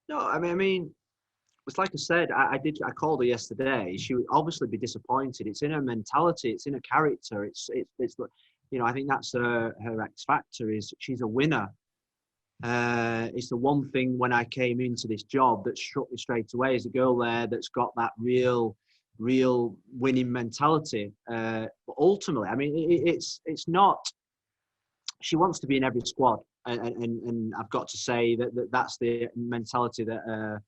No, it's like I said. I called her yesterday. She would obviously be disappointed. It's in her mentality. It's in her character. I think that's her X factor. Is she's a winner. It's the one thing when I came into this job that struck me straight away. Is a girl there that's got that real winning mentality. But ultimately, it's not. She wants to be in every squad, and I've got to say that's the mentality that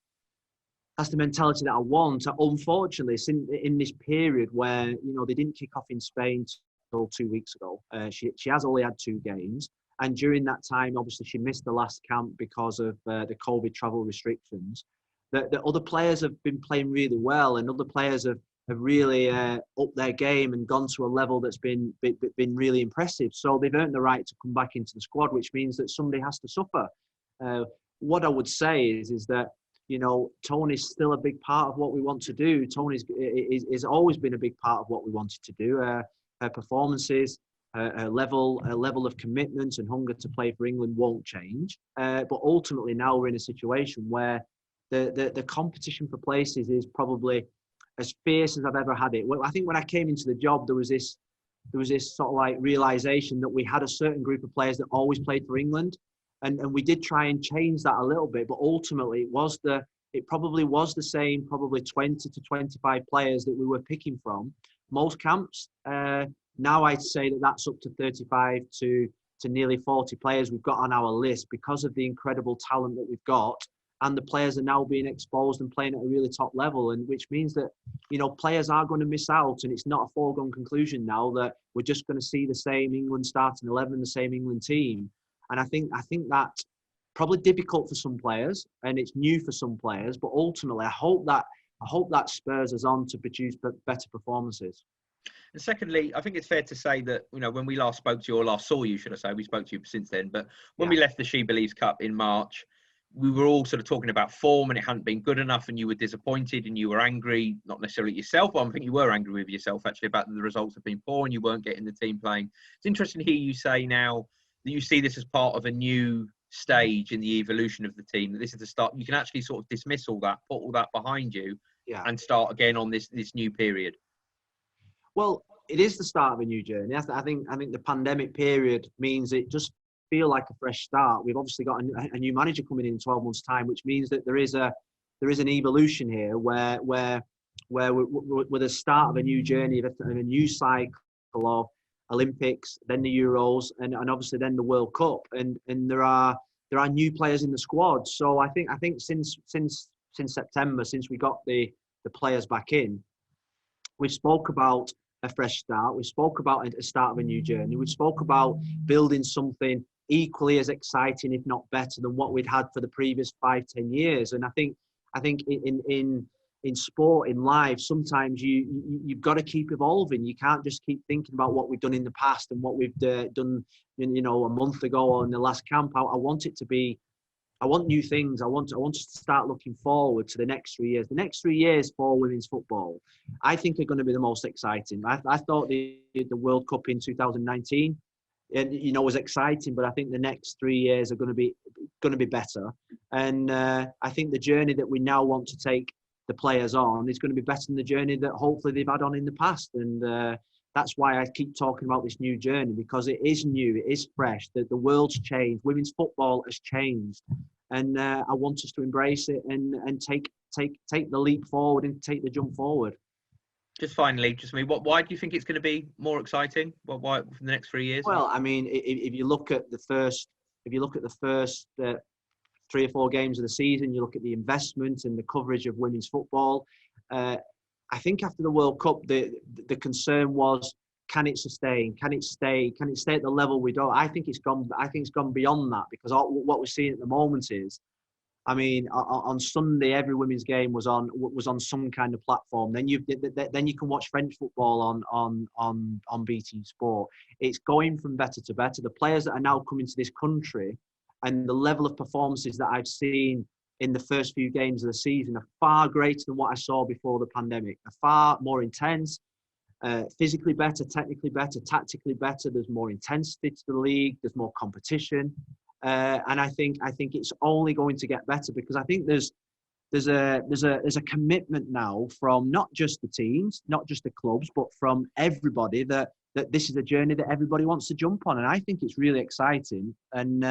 I want. Unfortunately, in this period where they didn't kick off in Spain until 2 weeks ago, she has only had 2 games, and during that time, obviously, she missed the last camp because of the COVID travel restrictions. The other players have been playing really well, and other players have really upped their game and gone to a level that's been really impressive. So they've earned the right to come back into the squad, which means that somebody has to suffer. What I would say is that Tony's still a big part of what we want to do. Tony's is always been a big part of what we wanted to do. Her performances, her level of commitment and hunger to play for England won't change. But ultimately, now we're in a situation where the competition for places is probably as fierce as I've ever had it. Well, I think when I came into the job, there was this sort of like realization that we had a certain group of players that always played for England. And we did try and change that a little bit, but ultimately it probably was the same, probably 20 to 25 players that we were picking from most camps. Now I'd say that's up to 35 to nearly 40 players we've got on our list because of the incredible talent that we've got. And the players are now being exposed and playing at a really top level, and which means that players are going to miss out, and it's not a foregone conclusion now that we're just going to see the same England starting 11, the same England team. And I think that's probably difficult for some players, and it's new for some players. But ultimately, I hope that spurs us on to produce better performances. And secondly, I think it's fair to say that when we last spoke to you, or last saw you, should I say, we spoke to you since then. But when we left the She Believes Cup in March, we were all sort of talking about form, and it hadn't been good enough, and you were disappointed, and you were angry, not necessarily at yourself, but I think you were angry with yourself actually about the results have been poor and you weren't getting the team playing. It's interesting to hear you say now that you see this as part of a new stage in the evolution of the team, that this is the start. You can actually sort of dismiss all that, put all that behind you, and start again on this new period. Well, it is the start of a new journey. I think the pandemic period means it just feel like a fresh start. We've obviously got a new manager coming in 12 months' time, which means that there is an evolution here where we're the start of a new journey, of a new cycle of Olympics, then the Euros, and obviously then the World Cup, and there are new players in the squad. So I think since September, since we got the players back in, we've spoke about a fresh start. We spoke about a start of a new journey. We spoke about building something equally as exciting, if not better, than what we'd had for the previous 5-10 years. And I think in sport, in life, sometimes you've got to keep evolving. You can't just keep thinking about what we've done in the past and what we've done, a month ago or in the last camp. I want it to be. I want new things. I want us to start looking forward to the next 3 years. The next 3 years for women's football, I think, are going to be the most exciting. I thought the World Cup in 2019, was exciting, but I think the next 3 years are going to be better. And I think the journey that we now want to take the players on is going to be better than the journey that hopefully they've had on in the past. And that's why I keep talking about this new journey, because it is new, it is fresh. The world's changed. Women's football has changed, and I want us to embrace it and take the leap forward and take the jump forward. Just finally, why do you think it's going to be more exciting? Why for the next 3 years? Well, if you look at the first 3 or 4 games of the season, you look at the investment and the coverage of women's football. I think after the World Cup, the concern was, can it sustain? Can it stay? Can it stay at the level we don't? I think it's gone beyond that, because what we're seeing at the moment is, on Sunday every women's game was on some kind of platform. Then you can watch French football on BT Sport. It's going from better to better. The players that are now coming to this country and the level of performances that I've seen in the first few games of the season are far greater than what I saw before the pandemic. Are far more intense, physically better, technically better, tactically better. There's more intensity to the league. There's more competition. and I think it's only going to get better, because I think there's a commitment now from not just the teams, not just the clubs, but from everybody that this is a journey that everybody wants to jump on, and I think it's really exciting, and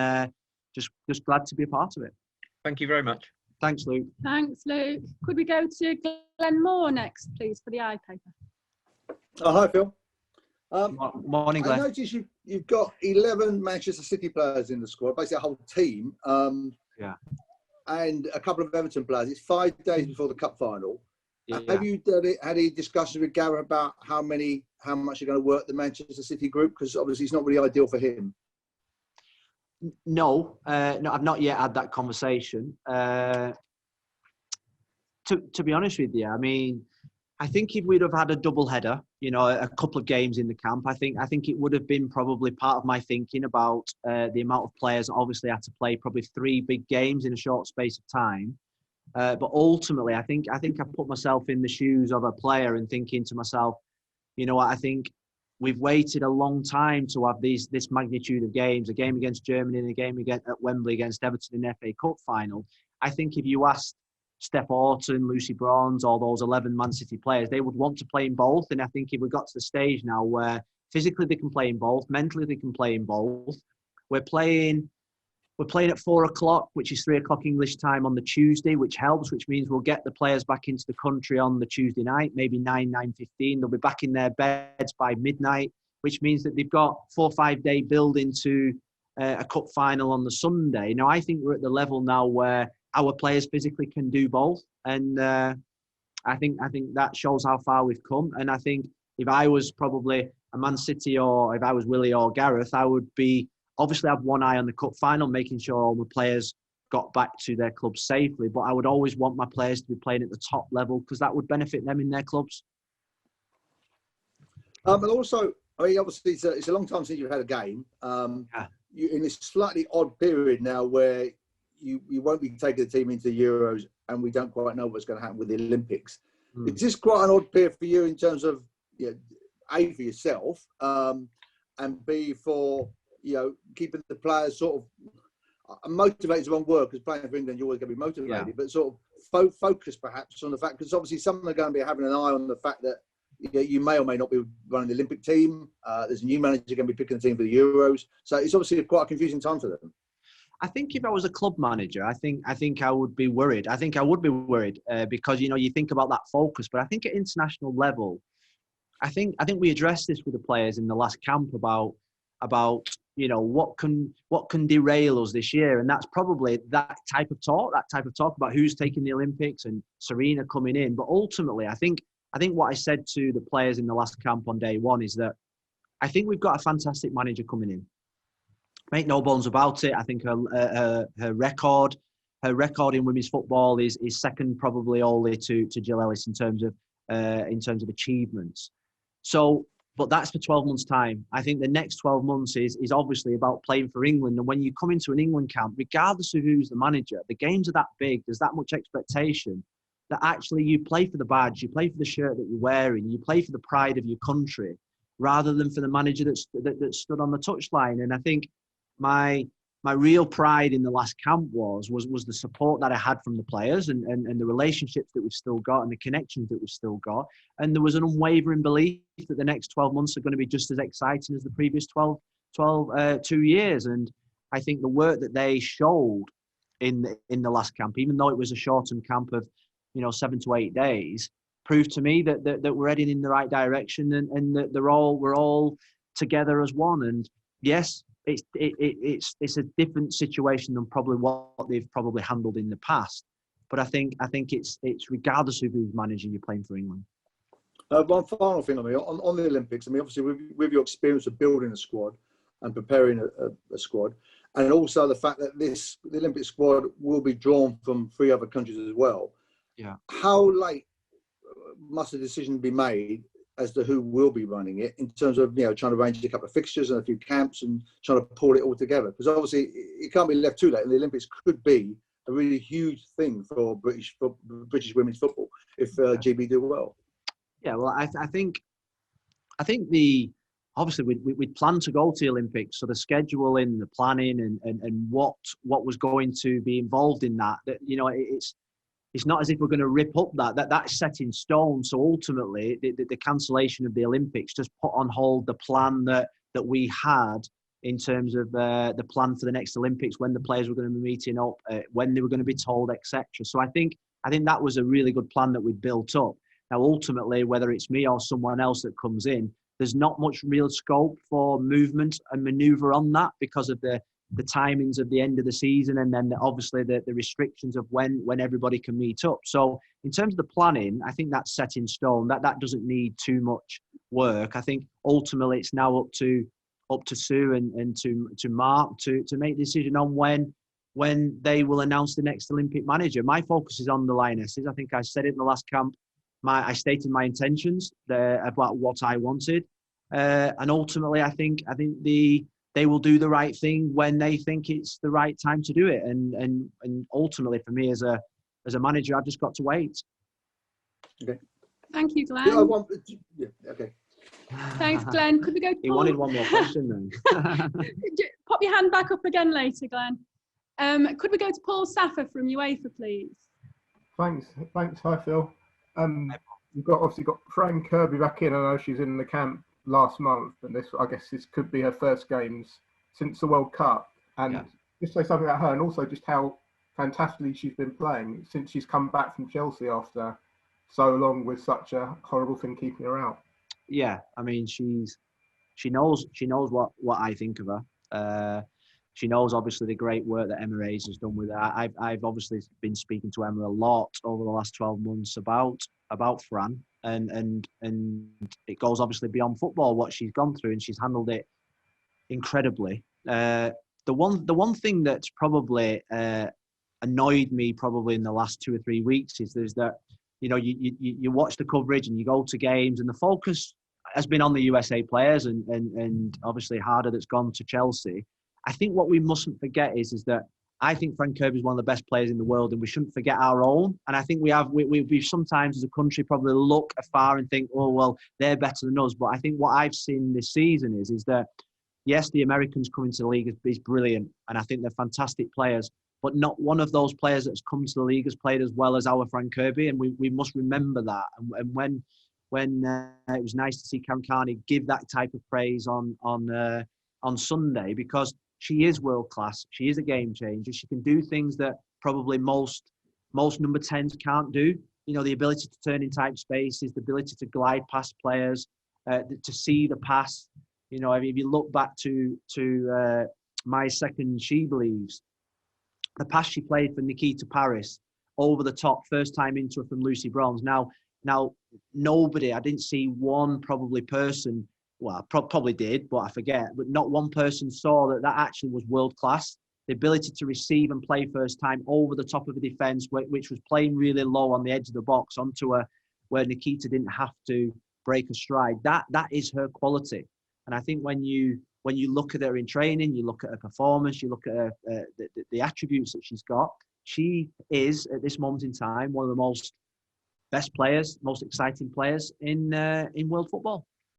just glad to be a part of it. Thank you very much. Thanks, Luke. Thanks, Luke. Could we go to Glenn Moore next, please, for the eye paper? Oh, hi, Phil. Morning, Glenn. I noticed you've got 11 Manchester City players in the squad, basically a whole team. Yeah. And a couple of Everton players. It's 5 days before the cup final. Yeah. Have you had any discussions with Gareth about how much you're going to work the Manchester City group? Because obviously it's not really ideal for him. No, I've not yet had that conversation. To be honest with you, I mean, I think if we'd have had a double header, a couple of games in the camp, I think it would have been probably part of my thinking about the amount of players that obviously had to play probably 3 big games in a short space of time. But ultimately, I think I put myself in the shoes of a player and thinking to myself, you know what, I think we've waited a long time to have this magnitude of games, a game against Germany and a game at Wembley against Everton in the FA Cup final. I think if you asked Steph Orton, Lucy Bronze, all those 11 Man City players, they would want to play in both. And I think if we got to the stage now where physically they can play in both, mentally they can play in both, we're playing at 4 o'clock, which is 3 o'clock English time on the Tuesday, which helps, which means we'll get the players back into the country on the Tuesday night, maybe 9:15. They'll be back in their beds by midnight, which means that they've got 4 or 5 day build into a cup final on the Sunday. Now, I think we're at the level now where our players physically can do both. And I think that shows how far we've come. And I think if I was probably a Man City, or if I was Willie or Gareth, I would be obviously have one eye on the cup final, making sure all the players got back to their clubs safely. But I would always want my players to be playing at the top level, because that would benefit them in their clubs. And also, I mean, obviously, it's a long time since you've had a game. You're in this slightly odd period now where you won't be taking the team into the Euros, and we don't quite know what's going to happen with the Olympics. Is this quite an odd period for you in terms of, A, for yourself, and B, for keeping the players sort of motivated is the wrong word, because playing for England, you're always going to be motivated, but sort of focus perhaps on the fact, because obviously some are going to be having an eye on the fact that you may or may not be running the Olympic team. There's a new manager going to be picking the team for the Euros. So it's obviously quite a confusing time for them. I think if I was a club manager, I think I would be worried. I think I would be worried because, you think about that focus. But I think at international level, I think we addressed this with the players in the last camp about what can derail us this year, and that's probably that type of talk about who's taking the Olympics and Serena coming in. But ultimately, I think what I said to the players in the last camp on day one is that I think we've got a fantastic manager coming in. Make no bones about it. I think her record in women's football is second probably only to Jill Ellis in terms of achievements. So. But that's for 12 months' time. I think the next 12 months is obviously about playing for England. And when you come into an England camp, regardless of who's the manager, the games are that big, there's that much expectation that actually you play for the badge, you play for the shirt that you're wearing, you play for the pride of your country, rather than for the manager that stood on the touchline. And I think my real pride in the last camp was the support that I had from the players and the relationships that we've still got and the connections that we've still got. And there was an unwavering belief that the next 12 months are going to be just as exciting as the previous 2 years. And I think the work that they showed in the last camp, even though it was a shortened camp of 7 to 8 days, proved to me that we're heading in the right direction and that we're all together as one. And yes, it's a different situation than probably what they've probably handled in the past. But I think it's regardless of who's managing, you're playing for England. One final thing on the Olympics. I mean, obviously with your experience of building a squad and preparing a squad, and also the fact that the Olympic squad will be drawn from 3 other countries as well. Yeah. How late must a decision be made as to who will be running it, in terms of trying to arrange a couple of fixtures and a few camps and trying to pull it all together? Because obviously it can't be left too late, and the Olympics could be a really huge thing for British women's football if GB do well. Yeah, well, I think the obviously we'd planned to go to the Olympics, so the scheduling, the planning, and what was going to be involved in that. That it's not as if we're going to rip up that's set in stone. So ultimately, the cancellation of the Olympics just put on hold the plan that we had in terms of the plan for the next Olympics, when the players were going to be meeting up, when they were going to be told, etc. So I think that was a really good plan that we built up. Now, ultimately, whether it's me or someone else that comes in, there's not much real scope for movement and manoeuvre on that because of the timings of the end of the season, and then obviously the restrictions of when everybody can meet up. So in terms of the planning, I think that's set in stone. That doesn't need too much work. I think ultimately it's now up to Sue and to Mark to make the decision on when they will announce the next Olympic manager. My focus is on the Lionesses. I think I said it in the last camp. I stated my intentions about what I wanted, and ultimately I think they will do the right thing when they think it's the right time to do it. And ultimately, for me as a manager, I've just got to wait. Okay. Thank you, Glenn. Okay. Thanks, Glenn. Could we go to He Paul? wanted one more question then. Pop your hand back up again later, Glenn. Could we go to Paul Saffer from UEFA, please? Thanks. Hi, Phil. You've obviously got Fran Kirby back in. I know she's in the camp last month, and I guess this could be her first games since the World Cup. And just say something about her, and also just how fantastically she's been playing since she's come back from Chelsea after so long with such a horrible thing keeping her out. Yeah, I mean, she knows what I think of her. She knows obviously the great work that Emma Hayes has done with her. I've obviously been speaking to Emma a lot over the last 12 months about Fran, and it goes obviously beyond football what she's gone through, and she's handled it incredibly. The one thing that's probably annoyed me probably in the last 2 or 3 weeks is that you watch the coverage and you go to games, and the focus has been on the USA players and obviously Harder that's gone to Chelsea. I think what we mustn't forget is that I think Fran Kirby is one of the best players in the world, and we shouldn't forget our own. And I think we sometimes as a country probably look afar and think, oh, well, they're better than us. But I think what I've seen this season is that, yes, the Americans coming to the league is brilliant, and I think they're fantastic players. But not one of those players that's come to the league has played as well as our Fran Kirby, and we must remember that. And when it was nice to see Karen Carney give that type of praise on Sunday, because she is world class. She is a game changer. She can do things that probably most number 10s can't do. The ability to turn in tight spaces, the ability to glide past players, to see the pass. If you look back to My Second She Believes, the pass she played for Nikita Paris over the top, first time into her from Lucy Bronze. Now nobody, I didn't see one probably person. Well, probably did, but I forget. But not one person saw that actually was world class. The ability to receive and play first time over the top of a defence, which was playing really low on the edge of the box onto where Nikita didn't have to break a stride. That is her quality. And I think when you look at her in training, you look at her performance, you look at her, the attributes that she's got. She is at this moment in time one of the best players, most exciting players in world football.